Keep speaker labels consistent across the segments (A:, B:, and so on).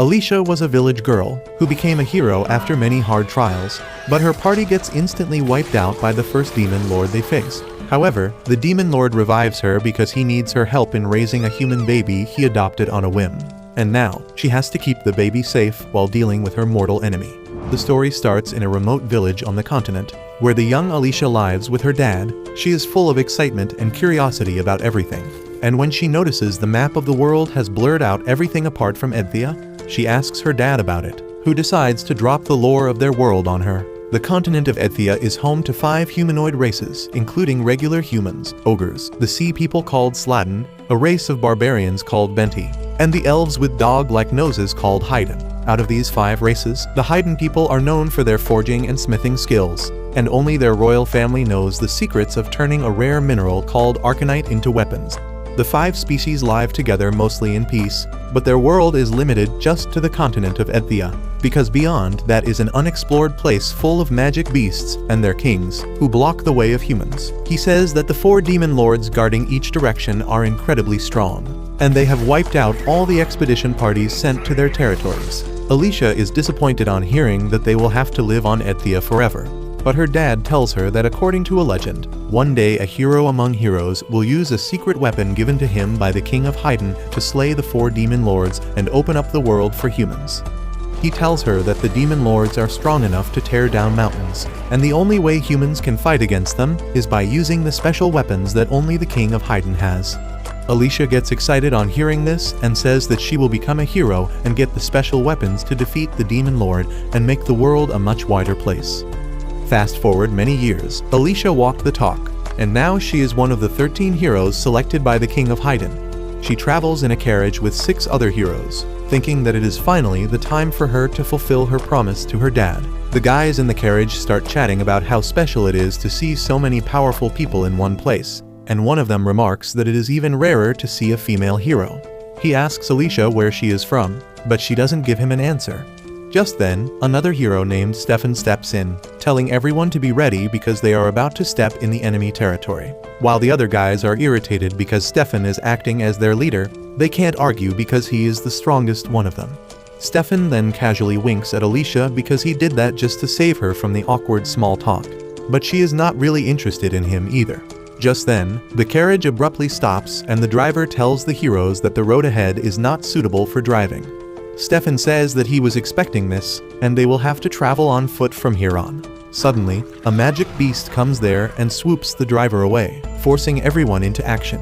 A: Alicia was a village girl who became a hero after many hard trials, but her party gets instantly wiped out by the first demon lord they faced. However, the demon lord revives her because he needs her help in raising a human baby he adopted on a whim. And now, she has to keep the baby safe while dealing with her mortal enemy. The story starts in a remote village on the continent, where the young Alicia lives with her dad. She is full of excitement and curiosity about everything. And when she notices the map of the world has blurred out everything apart from Edthea, she asks her dad about it, who decides to drop the lore of their world on her. The continent of Edthea is home to 5 humanoid races, including regular humans, ogres, the sea people called Sladen, a race of barbarians called Benti, and the elves with dog-like noses called Haydn. Out of these 5 races, the Haydn people are known for their forging and smithing skills, and only their royal family knows the secrets of turning a rare mineral called arcanite into weapons. The 5 species live together mostly in peace, but their world is limited just to the continent of Edthea, because beyond that is an unexplored place full of magic beasts and their kings, who block the way of humans. He says that the 4 demon lords guarding each direction are incredibly strong, and they have wiped out all the expedition parties sent to their territories. Alicia is disappointed on hearing that they will have to live on Edthea forever. But her dad tells her that according to a legend, one day a hero among heroes will use a secret weapon given to him by the king of Haydn to slay the 4 demon lords and open up the world for humans. He tells her that the demon lords are strong enough to tear down mountains, and the only way humans can fight against them is by using the special weapons that only the king of Haydn has. Alicia gets excited on hearing this and says that she will become a hero and get the special weapons to defeat the demon lord and make the world a much wider place. Fast forward many years, Alicia walked the talk, and now she is one of the 13 heroes selected by the king of Haydn. She travels in a carriage with 6 other heroes, thinking that it is finally the time for her to fulfill her promise to her dad. The guys in the carriage start chatting about how special it is to see so many powerful people in one place, and one of them remarks that it is even rarer to see a female hero. He asks Alicia where she is from, but she doesn't give him an answer. Just then, another hero named Stefan steps in, telling everyone to be ready because they are about to step in the enemy territory. While the other guys are irritated because Stefan is acting as their leader, they can't argue because he is the strongest one of them. Stefan then casually winks at Alicia because he did that just to save her from the awkward small talk. But she is not really interested in him either. Just then, the carriage abruptly stops and the driver tells the heroes that the road ahead is not suitable for driving. Stefan says that he was expecting this, and they will have to travel on foot from here on. Suddenly, a magic beast comes there and swoops the driver away, forcing everyone into action.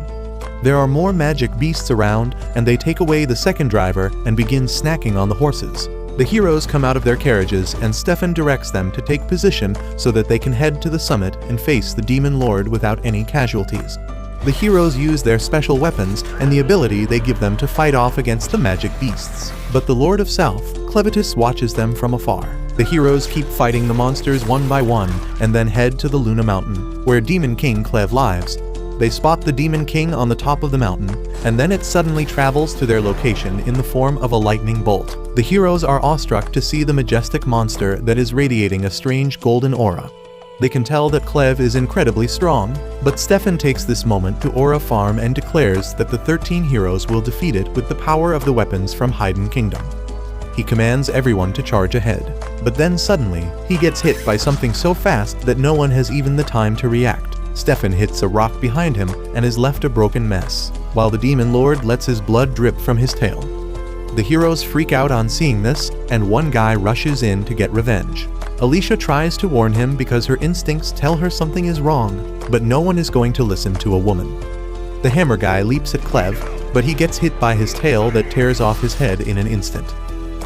A: There are more magic beasts around, and they take away the second driver and begin snacking on the horses. The heroes come out of their carriages, and Stefan directs them to take position so that they can head to the summit and face the demon lord without any casualties. The heroes use their special weapons and the ability they give them to fight off against the magic beasts. But the Lord of South, Clevitus, watches them from afar. The heroes keep fighting the monsters one by one and then head to the Luna Mountain, where Demon King Clev lives. They spot the Demon King on the top of the mountain, and then it suddenly travels to their location in the form of a lightning bolt. The heroes are awestruck to see the majestic monster that is radiating a strange golden aura. They can tell that Clev is incredibly strong, but Stefan takes this moment to aura farm and declares that the 13 heroes will defeat it with the power of the weapons from Haydn Kingdom. He commands everyone to charge ahead, but then suddenly, he gets hit by something so fast that no one has even the time to react. Stefan hits a rock behind him and is left a broken mess, while the demon lord lets his blood drip from his tail. The heroes freak out on seeing this, and one guy rushes in to get revenge. Alicia tries to warn him because her instincts tell her something is wrong, but no one is going to listen to a woman. The hammer guy leaps at Clev, but he gets hit by his tail that tears off his head in an instant.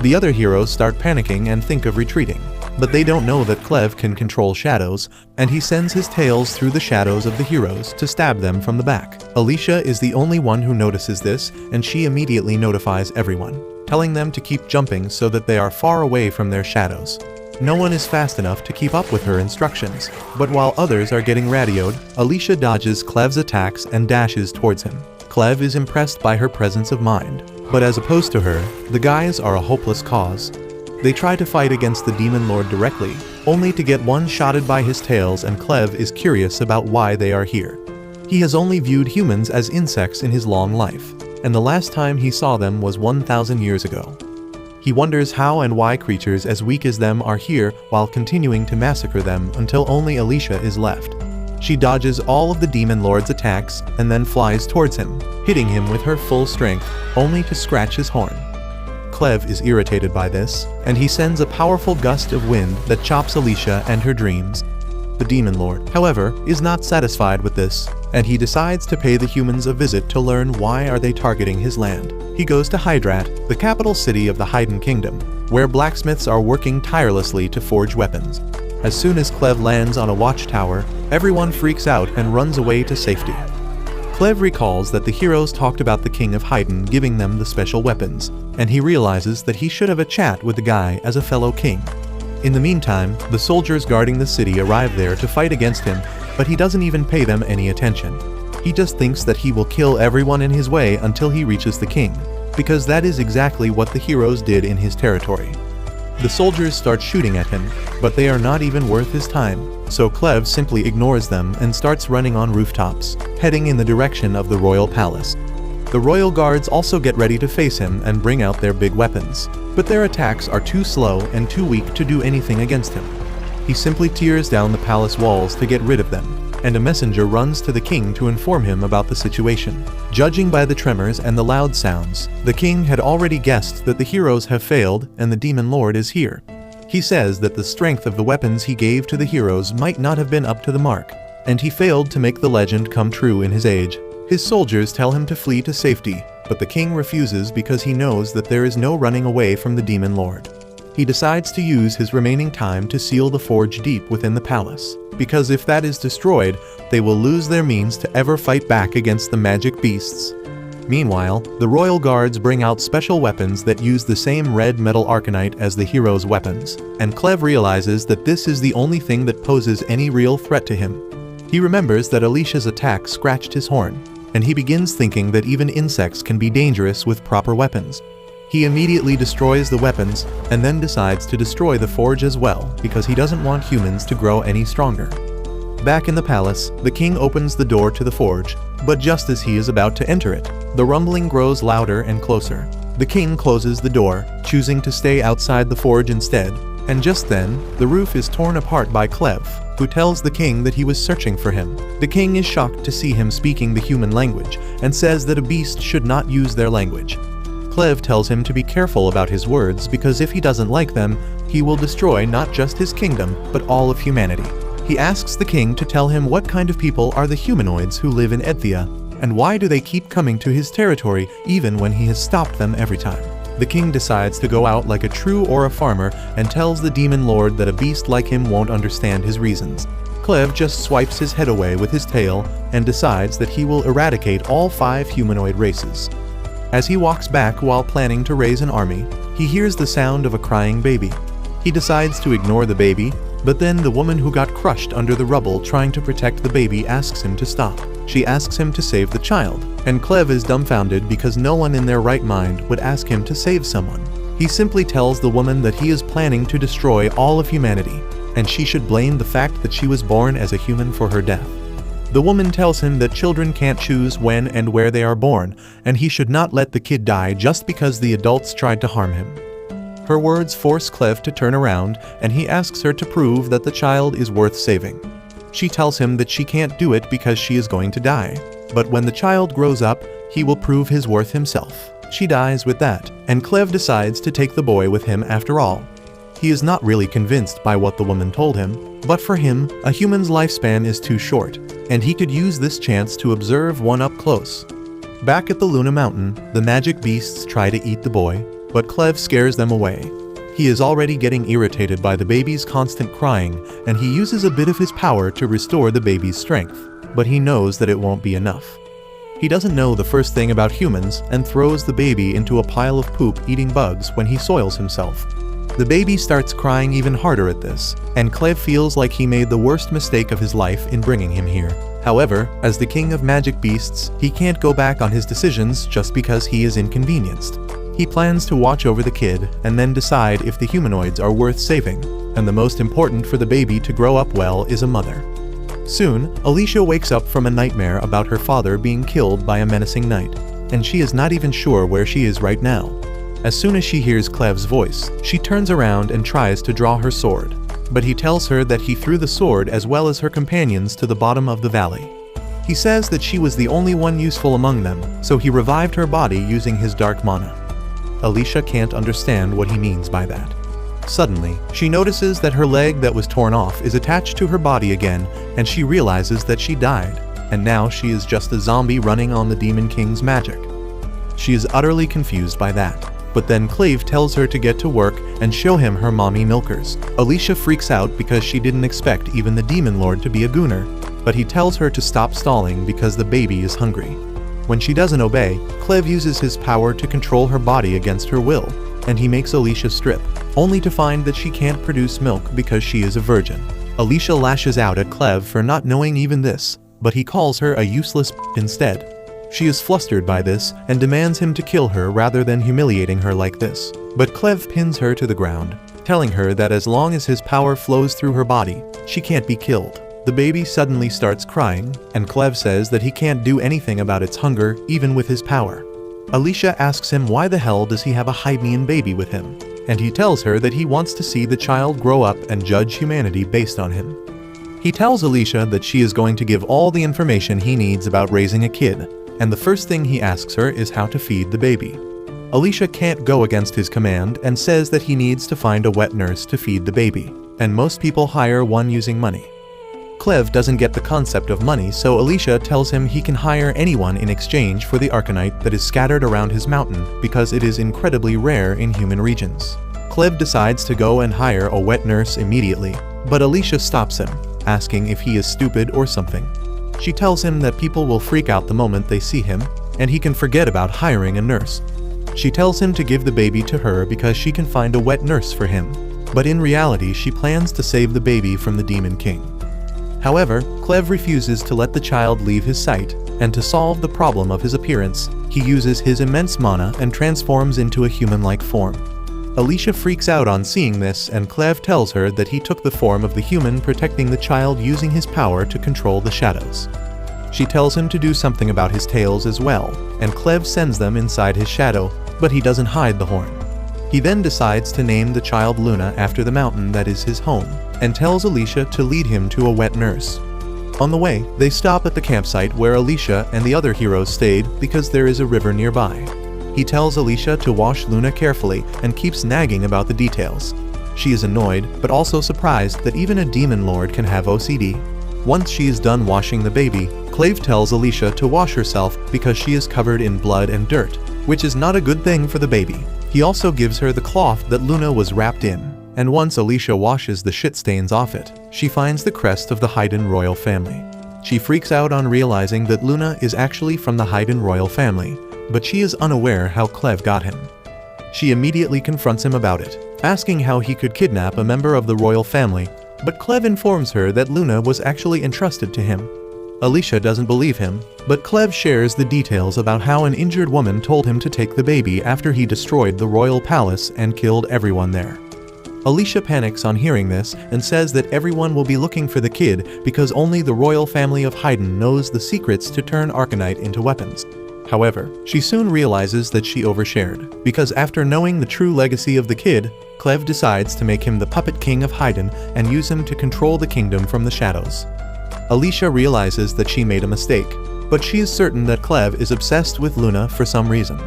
A: The other heroes start panicking and think of retreating, but they don't know that Clev can control shadows, and he sends his tails through the shadows of the heroes to stab them from the back. Alicia is the only one who notices this, and she immediately notifies everyone, telling them to keep jumping so that they are far away from their shadows. No one is fast enough to keep up with her instructions, but while others are getting radioed, Alicia dodges Clev's attacks and dashes towards him. Clev is impressed by her presence of mind, but as opposed to her, the guys are a hopeless cause. They try to fight against the demon lord directly, only to get one-shotted by his tails, and Clev is curious about why they are here. He has only viewed humans as insects in his long life, and the last time he saw them was 1,000 years ago. He wonders how and why creatures as weak as them are here while continuing to massacre them until only Alicia is left. She dodges all of the Demon Lord's attacks and then flies towards him, hitting him with her full strength, only to scratch his horn. Cleve is irritated by this, and he sends a powerful gust of wind that chops Alicia and her dreams. The Demon Lord, however, is not satisfied with this, and he decides to pay the humans a visit to learn why are they targeting his land. He goes to Hydrat, the capital city of the Hidden Kingdom, where blacksmiths are working tirelessly to forge weapons. As soon as Cleve lands on a watchtower, everyone freaks out and runs away to safety. Cleve recalls that the heroes talked about the King of Hidden giving them the special weapons, and he realizes that he should have a chat with the guy as a fellow king. In the meantime, the soldiers guarding the city arrive there to fight against him, but he doesn't even pay them any attention. He just thinks that he will kill everyone in his way until he reaches the king, because that is exactly what the heroes did in his territory. The soldiers start shooting at him, but they are not even worth his time, so Cleve simply ignores them and starts running on rooftops, heading in the direction of the royal palace. The royal guards also get ready to face him and bring out their big weapons, but their attacks are too slow and too weak to do anything against him. He simply tears down the palace walls to get rid of them, and a messenger runs to the king to inform him about the situation. Judging by the tremors and the loud sounds, the king had already guessed that the heroes have failed and the Demon Lord is here. He says that the strength of the weapons he gave to the heroes might not have been up to the mark, and he failed to make the legend come true in his age. His soldiers tell him to flee to safety, but the king refuses because he knows that there is no running away from the Demon Lord. He decides to use his remaining time to seal the forge deep within the palace, because if that is destroyed, they will lose their means to ever fight back against the magic beasts. Meanwhile, the royal guards bring out special weapons that use the same red metal arcanite as the heroes' weapons, and Cleve realizes that this is the only thing that poses any real threat to him. He remembers that Alicia's attack scratched his horn, and he begins thinking that even insects can be dangerous with proper weapons. He immediately destroys the weapons, and then decides to destroy the forge as well, because he doesn't want humans to grow any stronger. Back in the palace, the king opens the door to the forge, but just as he is about to enter it, the rumbling grows louder and closer. The king closes the door, choosing to stay outside the forge instead, and just then, the roof is torn apart by Cleve, who tells the king that he was searching for him. The king is shocked to see him speaking the human language, and says that a beast should not use their language. Cleve tells him to be careful about his words because if he doesn't like them, he will destroy not just his kingdom, but all of humanity. He asks the king to tell him what kind of people are the humanoids who live in Edthia, and why do they keep coming to his territory even when he has stopped them every time. The king decides to go out like a true Aura farmer and tells the Demon Lord that a beast like him won't understand his reasons. Cleve just swipes his head away with his tail and decides that he will eradicate all 5 humanoid races. As he walks back while planning to raise an army, he hears the sound of a crying baby. He decides to ignore the baby, but then the woman who got crushed under the rubble trying to protect the baby asks him to stop. She asks him to save the child, and Cleve is dumbfounded because no one in their right mind would ask him to save someone. He simply tells the woman that he is planning to destroy all of humanity, and she should blame the fact that she was born as a human for her death. The woman tells him that children can't choose when and where they are born, and he should not let the kid die just because the adults tried to harm him. Her words force Cleve to turn around, and he asks her to prove that the child is worth saving. She tells him that she can't do it because she is going to die, but when the child grows up, he will prove his worth himself. She dies with that, and Cleve decides to take the boy with him after all. He is not really convinced by what the woman told him, but for him, a human's lifespan is too short, and he could use this chance to observe one up close. Back at the Luna Mountain, the magic beasts try to eat the boy, but Cleve scares them away. He is already getting irritated by the baby's constant crying, and he uses a bit of his power to restore the baby's strength, but he knows that it won't be enough. He doesn't know the first thing about humans and throws the baby into a pile of poop eating bugs when he soils himself. The baby starts crying even harder at this, and Cleve feels like he made the worst mistake of his life in bringing him here. However, as the king of magic beasts, he can't go back on his decisions just because he is inconvenienced. He plans to watch over the kid and then decide if the humanoids are worth saving, and the most important for the baby to grow up well is a mother. Soon, Alicia wakes up from a nightmare about her father being killed by a menacing knight, and she is not even sure where she is right now. As soon as she hears Clev's voice, she turns around and tries to draw her sword. But he tells her that he threw the sword as well as her companions to the bottom of the valley. He says that she was the only one useful among them, so he revived her body using his dark mana. Alicia can't understand what he means by that. Suddenly, she notices that her leg that was torn off is attached to her body again, and she realizes that she died, and now she is just a zombie running on the Demon King's magic. She is utterly confused by that. But then Cleve tells her to get to work and show him her mommy milkers. Alicia freaks out because she didn't expect even the Demon Lord to be a gooner, but he tells her to stop stalling because the baby is hungry. When she doesn't obey, Cleve uses his power to control her body against her will, and he makes Alicia strip, only to find that she can't produce milk because she is a virgin. Alicia lashes out at Cleve for not knowing even this, but he calls her a useless instead. She is flustered by this and demands him to kill her rather than humiliating her like this. But Cleve pins her to the ground, telling her that as long as his power flows through her body, she can't be killed. The baby suddenly starts crying, and Cleve says that he can't do anything about its hunger even with his power. Alicia asks him why the hell does he have a Hydnian baby with him, and he tells her that he wants to see the child grow up and judge humanity based on him. He tells Alicia that she is going to give all the information he needs about raising a kid, and the first thing he asks her is how to feed the baby. Alicia can't go against his command and says that he needs to find a wet nurse to feed the baby, and most people hire one using money. Cleve doesn't get the concept of money, so Alicia tells him he can hire anyone in exchange for the Arcanite that is scattered around his mountain because it is incredibly rare in human regions. Cleve decides to go and hire a wet nurse immediately, but Alicia stops him, asking if he is stupid or something. She tells him that people will freak out the moment they see him, and he can forget about hiring a nurse. She tells him to give the baby to her because she can find a wet nurse for him, but in reality she plans to save the baby from the Demon King. However, Cleve refuses to let the child leave his sight, and to solve the problem of his appearance, he uses his immense mana and transforms into a human-like form. Alicia freaks out on seeing this, and Cleve tells her that he took the form of the human protecting the child using his power to control the shadows. She tells him to do something about his tails as well, and Cleve sends them inside his shadow, but he doesn't hide the horn. He then decides to name the child Luna after the mountain that is his home, and tells Alicia to lead him to a wet nurse. On the way, they stop at the campsite where Alicia and the other heroes stayed because there is a river nearby. He tells Alicia to wash Luna carefully and keeps nagging about the details. She is annoyed, but also surprised that even a demon lord can have OCD. Once she is done washing the baby, Cleve tells Alicia to wash herself because she is covered in blood and dirt, which is not a good thing for the baby. He also gives her the cloth that Luna was wrapped in, and once Alicia washes the shit stains off it, she finds the crest of the Haydn royal family. She freaks out on realizing that Luna is actually from the Haydn royal family, but she is unaware how Cleve got him. She immediately confronts him about it, asking how he could kidnap a member of the royal family, but Cleve informs her that Luna was actually entrusted to him. Alicia doesn't believe him, but Cleve shares the details about how an injured woman told him to take the baby after he destroyed the royal palace and killed everyone there. Alicia panics on hearing this and says that everyone will be looking for the kid because only the royal family of Haydn knows the secrets to turn Arcanite into weapons. However, she soon realizes that she overshared, because after knowing the true legacy of the kid, Cleve decides to make him the puppet king of Haydn and use him to control the kingdom from the shadows. Alicia realizes that she made a mistake, but she is certain that Cleve is obsessed with Luna for some reason.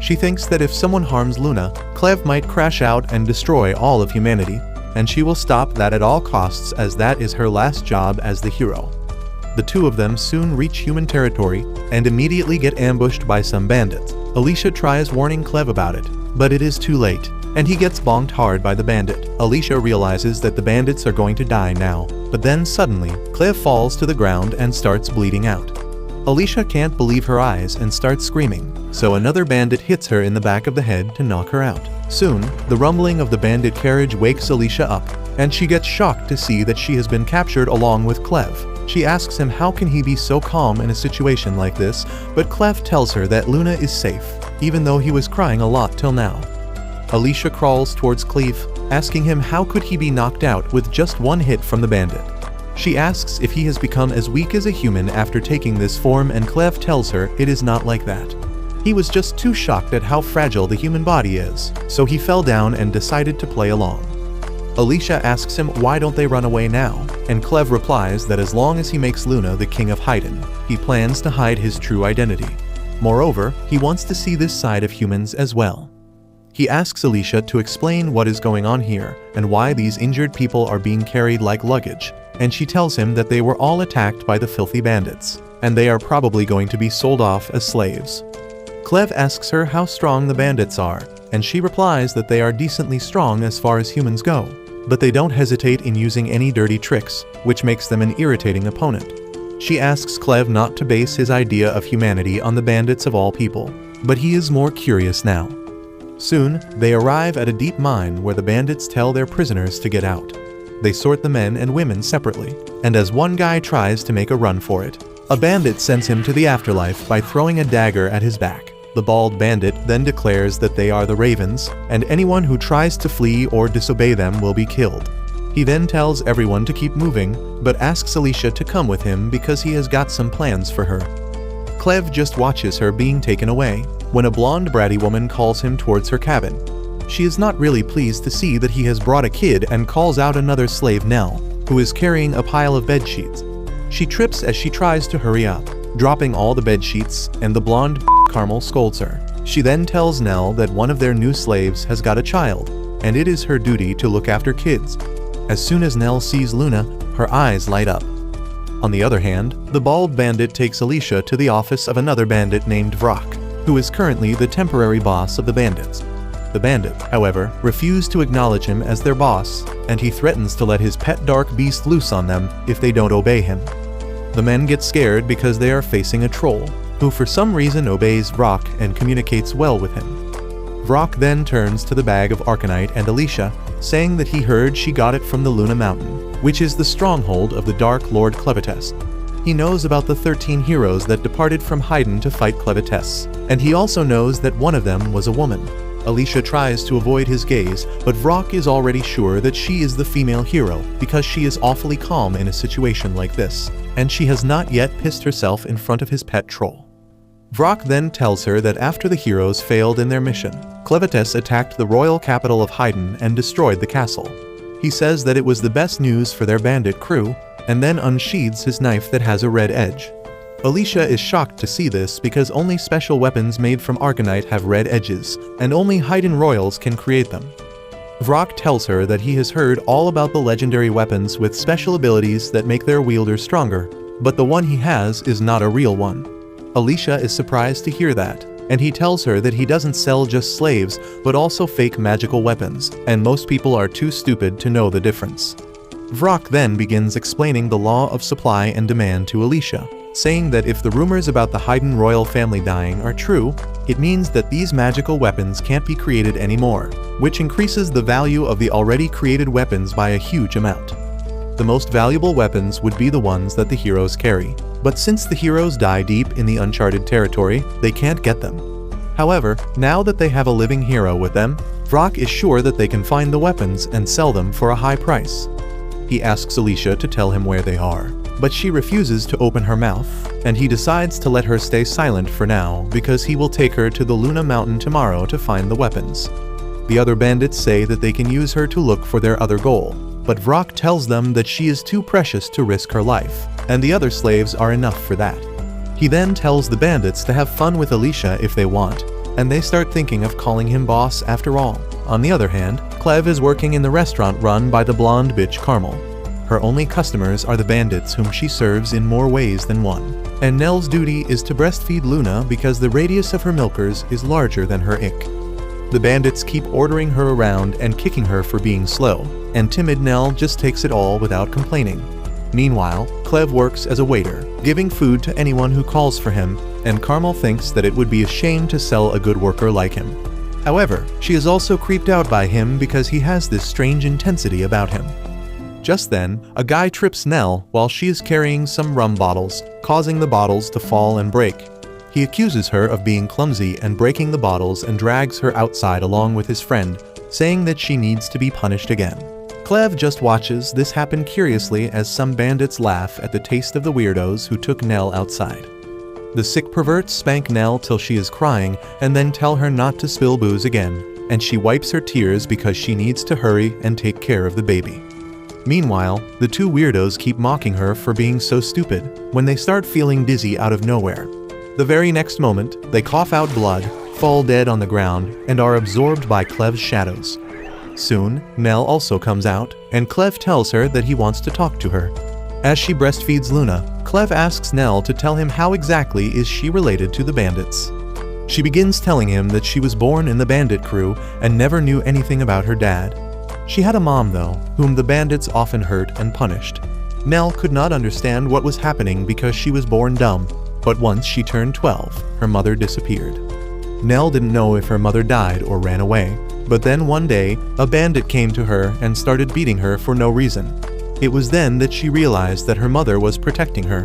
A: She thinks that if someone harms Luna, Cleve might crash out and destroy all of humanity, and she will stop that at all costs as that is her last job as the hero. The two of them soon reach human territory and immediately get ambushed by some bandits. Alicia tries warning Cleve about it, but it is too late, and he gets bonked hard by the bandit. Alicia realizes that the bandits are going to die now, but then suddenly, Cleve falls to the ground and starts bleeding out. Alicia can't believe her eyes and starts screaming, so another bandit hits her in the back of the head to knock her out. Soon, the rumbling of the bandit carriage wakes Alicia up, and she gets shocked to see that she has been captured along with Cleve. She asks him how can he be so calm in a situation like this, but Cleve tells her that Luna is safe, even though he was crying a lot till now. Alicia crawls towards Cleve, asking him how could he be knocked out with just one hit from the bandit. She asks if he has become as weak as a human after taking this form, and Cleve tells her it is not like that. He was just too shocked at how fragile the human body is, so he fell down and decided to play along. Alicia asks him why don't they run away now, and Clev replies that as long as he makes Luna the king of Haydn, he plans to hide his true identity. Moreover, he wants to see this side of humans as well. He asks Alicia to explain what is going on here and why these injured people are being carried like luggage, and she tells him that they were all attacked by the filthy bandits, and they are probably going to be sold off as slaves. Clev asks her how strong the bandits are, and she replies that they are decently strong as far as humans go, but they don't hesitate in using any dirty tricks, which makes them an irritating opponent. She asks Clev not to base his idea of humanity on the bandits of all people, but he is more curious now. Soon, they arrive at a deep mine where the bandits tell their prisoners to get out. They sort the men and women separately, and as one guy tries to make a run for it, a bandit sends him to the afterlife by throwing a dagger at his back. The bald bandit then declares that they are the Ravens, and anyone who tries to flee or disobey them will be killed. He then tells everyone to keep moving, but asks Alicia to come with him because he has got some plans for her. Clev just watches her being taken away, when a blonde bratty woman calls him towards her cabin. She is not really pleased to see that he has brought a kid and calls out another slave, Nell, who is carrying a pile of bed sheets. She trips as she tries to hurry up, dropping all the bed sheets, and the blonde Carmel scolds her. She then tells Nell that one of their new slaves has got a child, and it is her duty to look after kids. As soon as Nell sees Luna, her eyes light up. On the other hand, the bald bandit takes Alicia to the office of another bandit named Vrak, who is currently the temporary boss of the bandits. The bandit, however, refused to acknowledge him as their boss, and he threatens to let his pet dark beast loose on them if they don't obey him. The men get scared because they are facing a troll, who for some reason obeys Vrak and communicates well with him. Vrak then turns to the bag of Arcanite and Alicia, saying that he heard she got it from the Luna Mountain, which is the stronghold of the Dark Lord Clevites. He knows about the 13 heroes that departed from Haydn to fight Clevites, and he also knows that one of them was a woman. Alicia tries to avoid his gaze, but Vrak is already sure that she is the female hero because she is awfully calm in a situation like this, and she has not yet pissed herself in front of his pet troll. Vrak then tells her that after the heroes failed in their mission, Clevites attacked the royal capital of Haydn and destroyed the castle. He says that it was the best news for their bandit crew, and then unsheathes his knife that has a red edge. Alicia is shocked to see this because only special weapons made from Arcanite have red edges, and only Haydn royals can create them. Vrak tells her that he has heard all about the legendary weapons with special abilities that make their wielder stronger, but the one he has is not a real one. Alicia is surprised to hear that, and he tells her that he doesn't sell just slaves, but also fake magical weapons, and most people are too stupid to know the difference. Vrak then begins explaining the law of supply and demand to Alicia, saying that if the rumors about the Haydn royal family dying are true, it means that these magical weapons can't be created anymore, which increases the value of the already created weapons by a huge amount. The most valuable weapons would be the ones that the heroes carry, but since the heroes die deep in the uncharted territory, they can't get them. However, now that they have a living hero with them, Vrak is sure that they can find the weapons and sell them for a high price. He asks Alicia to tell him where they are, but she refuses to open her mouth, and he decides to let her stay silent for now because he will take her to the Luna Mountain tomorrow to find the weapons. The other bandits say that they can use her to look for their other goal, but Vrak tells them that she is too precious to risk her life, and the other slaves are enough for that. He then tells the bandits to have fun with Alicia if they want, and they start thinking of calling him boss after all. On the other hand, Clev is working in the restaurant run by the blonde bitch Carmel. Her only customers are the bandits whom she serves in more ways than one, and Nell's duty is to breastfeed Luna because the radius of her milkers is larger than her ick. The bandits keep ordering her around and kicking her for being slow, and timid Nell just takes it all without complaining. Meanwhile, Clev works as a waiter, giving food to anyone who calls for him, and Carmel thinks that it would be a shame to sell a good worker like him. However, she is also creeped out by him because he has this strange intensity about him. Just then, a guy trips Nell while she is carrying some rum bottles, causing the bottles to fall and break. He accuses her of being clumsy and breaking the bottles and drags her outside along with his friend, saying that she needs to be punished again. Clev just watches this happen curiously as some bandits laugh at the taste of the weirdos who took Nell outside. The sick perverts spank Nell till she is crying and then tell her not to spill booze again, and she wipes her tears because she needs to hurry and take care of the baby. Meanwhile, the two weirdos keep mocking her for being so stupid when they start feeling dizzy out of nowhere. The very next moment, they cough out blood, fall dead on the ground, and are absorbed by Clev's shadows. Soon, Nell also comes out, and Clev tells her that he wants to talk to her. As she breastfeeds Luna, Clev asks Nell to tell him how exactly is she related to the bandits. She begins telling him that she was born in the bandit crew and never knew anything about her dad. She had a mom though, whom the bandits often hurt and punished. Nell could not understand what was happening because she was born dumb, but once she turned 12, her mother disappeared. Nell didn't know if her mother died or ran away, but then one day, a bandit came to her and started beating her for no reason. It was then that she realized that her mother was protecting her.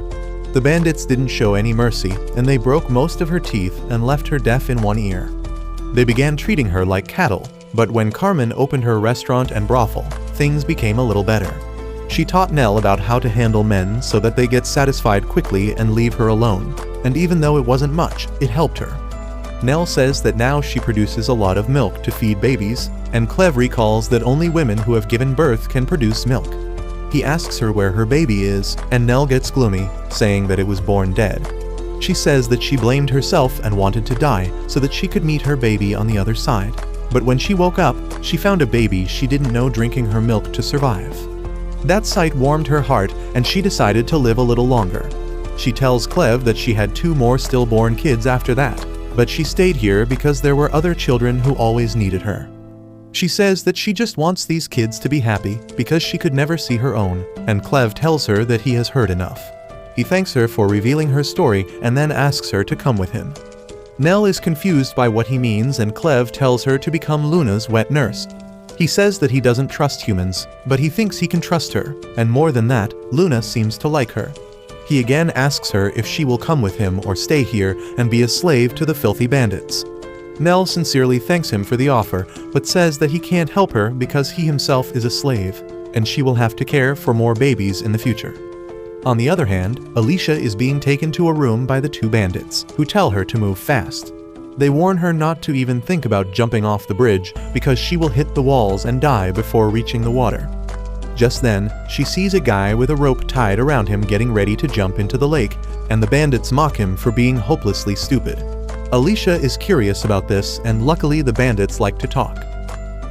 A: The bandits didn't show any mercy, and they broke most of her teeth and left her deaf in one ear. They began treating her like cattle, but when Carmen opened her restaurant and brothel, things became a little better. She taught Nell about how to handle men so that they get satisfied quickly and leave her alone, and even though it wasn't much, it helped her. Nell says that now she produces a lot of milk to feed babies, and Clev recalls that only women who have given birth can produce milk. He asks her where her baby is, and Nell gets gloomy, saying that it was born dead. She says that she blamed herself and wanted to die so that she could meet her baby on the other side. But when she woke up, she found a baby she didn't know drinking her milk to survive. That sight warmed her heart, and she decided to live a little longer. She tells Clev that she had 2 more stillborn kids after that, but she stayed here because there were other children who always needed her. She says that she just wants these kids to be happy because she could never see her own, and Clev tells her that he has heard enough. He thanks her for revealing her story and then asks her to come with him. Nell is confused by what he means, and Clev tells her to become Luna's wet nurse. He says that he doesn't trust humans, but he thinks he can trust her, and more than that, Luna seems to like her. He again asks her if she will come with him or stay here and be a slave to the filthy bandits. Nell sincerely thanks him for the offer, but says that he can't help her because he himself is a slave, and she will have to care for more babies in the future. On the other hand, Alicia is being taken to a room by the 2 bandits, who tell her to move fast. They warn her not to even think about jumping off the bridge because she will hit the walls and die before reaching the water. Just then, she sees a guy with a rope tied around him getting ready to jump into the lake, and the bandits mock him for being hopelessly stupid. Alicia is curious about this, and luckily the bandits like to talk.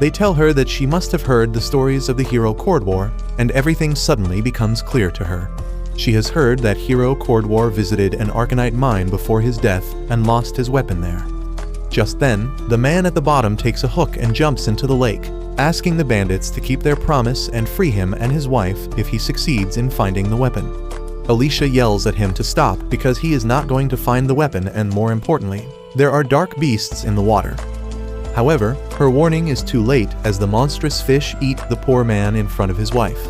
A: They tell her that she must have heard the stories of the hero Cordwar, and everything suddenly becomes clear to her. She has heard that hero Cordwar visited an Arcanite mine before his death and lost his weapon there. Just then, the man at the bottom takes a hook and jumps into the lake, asking the bandits to keep their promise and free him and his wife if he succeeds in finding the weapon. Alicia yells at him to stop because he is not going to find the weapon, and more importantly, there are dark beasts in the water. However, her warning is too late as the monstrous fish eat the poor man in front of his wife.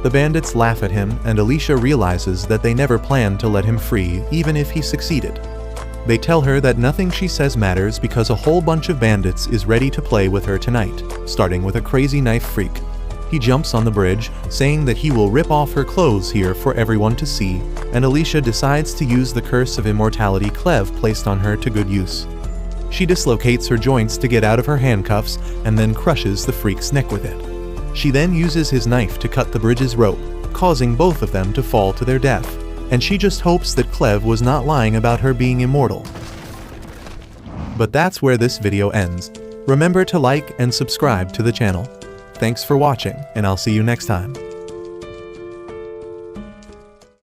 A: The bandits laugh at him, and Alicia realizes that they never planned to let him free even if he succeeded. They tell her that nothing she says matters because a whole bunch of bandits is ready to play with her tonight, starting with a crazy knife freak. He jumps on the bridge, saying that he will rip off her clothes here for everyone to see, and Alicia decides to use the curse of immortality Clev placed on her to good use. She dislocates her joints to get out of her handcuffs and then crushes the freak's neck with it. She then uses his knife to cut the bridge's rope, causing both of them to fall to their death, and she just hopes that Clev was not lying about her being immortal. But that's where this video ends. Remember to like and subscribe to the channel. Thanks for watching, and I'll see you next time.